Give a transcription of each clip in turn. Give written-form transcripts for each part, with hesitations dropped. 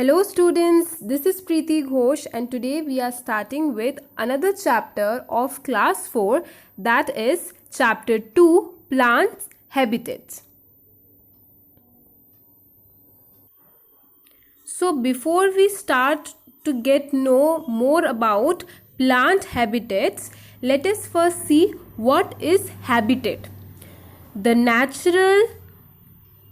Hello students, this is Preeti Ghosh and today we are starting with another chapter of class 4, that is chapter 2, Plants Habitats. So before we start to get know more about plant habitats, let us first see what is habitat. The natural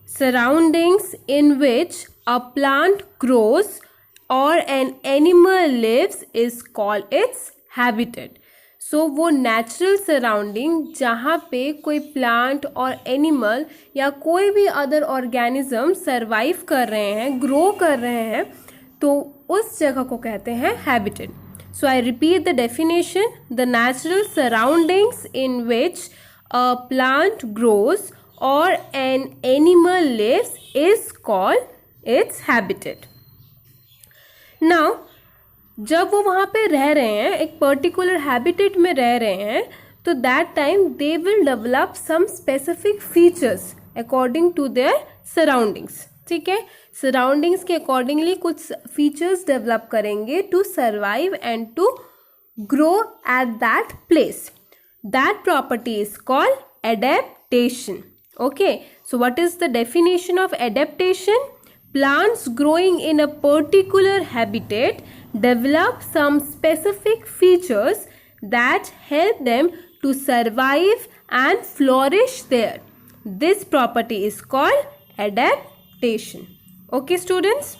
surroundings in which a plant grows or an animal lives is called its habitat. So वो natural surrounding जहाँ पे कोई plant और animal या कोई भी other organism survive कर रहे हैं, grow कर रहे हैं, तो उस जगह को कहते हैं habitat. So I repeat the definition: the natural surroundings in which a plant grows or an animal lives is called its habitat. Now, जब वो वहाँ पे रह रहे हैं, एक पर्टिकुलर हैबिटेट में रह रहे हैं, तो that time they will develop some specific features according to their surroundings. ठीक है, सराउंडिंग्स के अकॉर्डिंगली कुछ फीचर्स डेवलप करेंगे to survive and to grow at that place. That property is called adaptation. Okay, so what is the definition of adaptation? Plants growing in a particular habitat develop some specific features that help them to survive and flourish there. This property is called adaptation. Okay, students?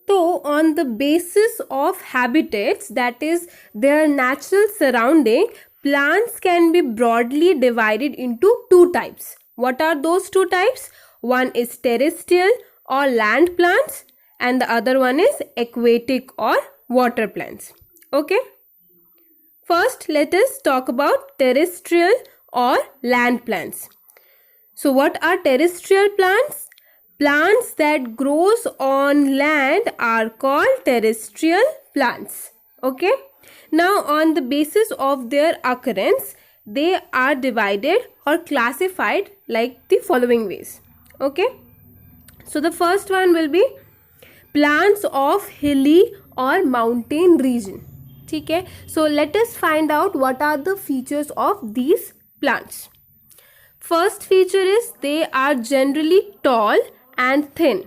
So, on the basis of habitats, that is their natural surrounding, plants can be broadly divided into two types. What are those two types? One is terrestrial or land plants and the other one is aquatic or water plants. Okay. First, let us talk about terrestrial or land plants. So, what are terrestrial plants? Plants that grows on land are called terrestrial plants. Okay. Now, on the basis of their occurrence, they are divided or classified like the following ways. Okay. So, the first one will be plants of hilly or mountain region. Okay. So, let us find out what are the features of these plants. First feature is they are generally tall and thin.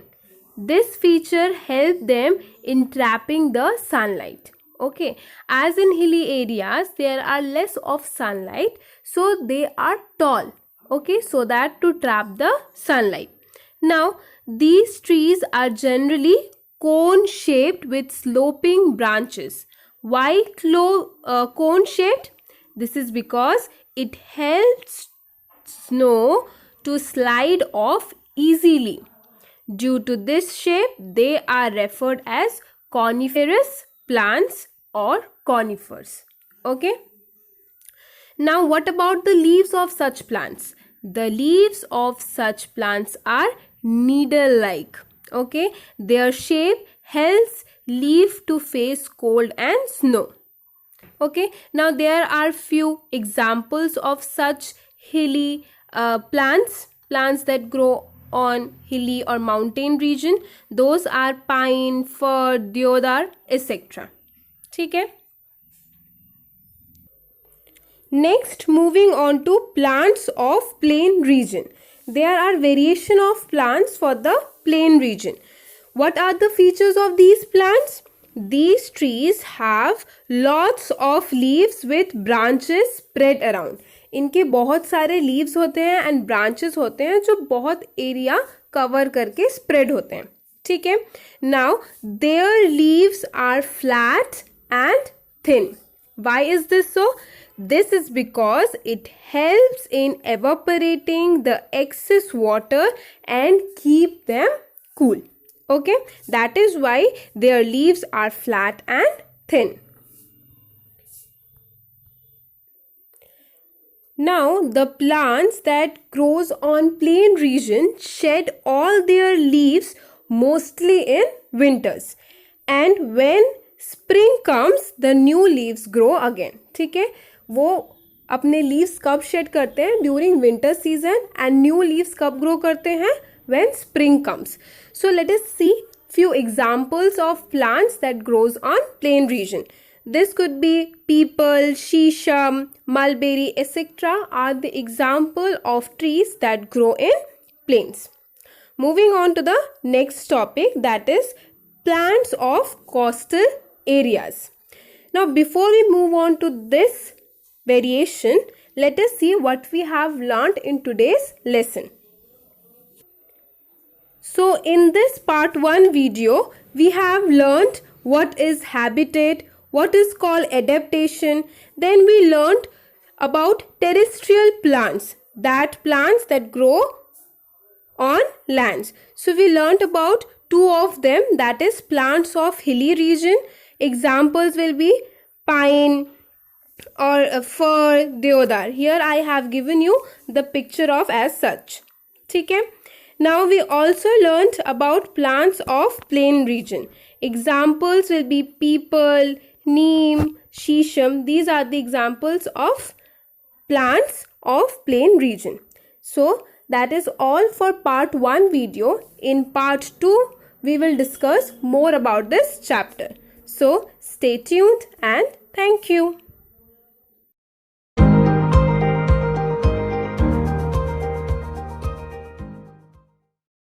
This feature helps them in trapping the sunlight. Okay, as in hilly areas there are less of sunlight, so they are tall, okay, so that to trap the sunlight. Now these trees are generally cone shaped with sloping branches. Why cone shaped? This is because it helps snow to slide off easily. Due to this shape, they are referred as coniferous plants or conifers. Okay. Now what about the leaves of such plants? The leaves of such plants are needle-like. Okay. Their shape helps leaf to face cold and snow. Okay. Now there are few examples of such hilly plants that grow on hilly or mountain region. Those are pine, fir, deodar, etc. ठीक है. Next, moving on to plants of plain region. There are variation of plants for the plain region. What are the features of these plants? These trees have lots of leaves with branches spread around. इनके बहुत सारे leaves होते हैं and branches होते हैं जो बहुत area cover करके स्प्रेड होते हैं. ठीक है. Now their leaves are flat and thin. Why is this so? This is because it helps in evaporating the excess water and keep them cool. Okay, that is why their leaves are flat and thin. Now, the plants that grows on plain region shed all their leaves mostly in winters, and when spring comes, the new leaves grow again. ठीक है, वो अपने leaves कब shed करते हैं? During winter season, and new leaves कब grow करते हैं? when spring comes. So let us see few examples of plants that grows on plain region. This could be peepal, shisham, mulberry, etc. are the example of trees that grow in plains. Moving on to the next topic, that is plants of coastal areas. Now before we move on to this variation, let us see what we have learned in today's lesson. So in this part 1 video, we have learned what is habitat, what is called adaptation. Then we learned about terrestrial plants, that plants that grow on lands. So we learned about two of them, that is plants of hilly region. Examples will be pine or fir, deodar. Here I have given you the picture of as such. Okay? Now we also learned about plants of plain region. Examples will be peepal, neem, shisham. These are the examples of plants of plain region. So that is all for part 1 video. In part 2 we will discuss more about this chapter. So stay tuned and thank you.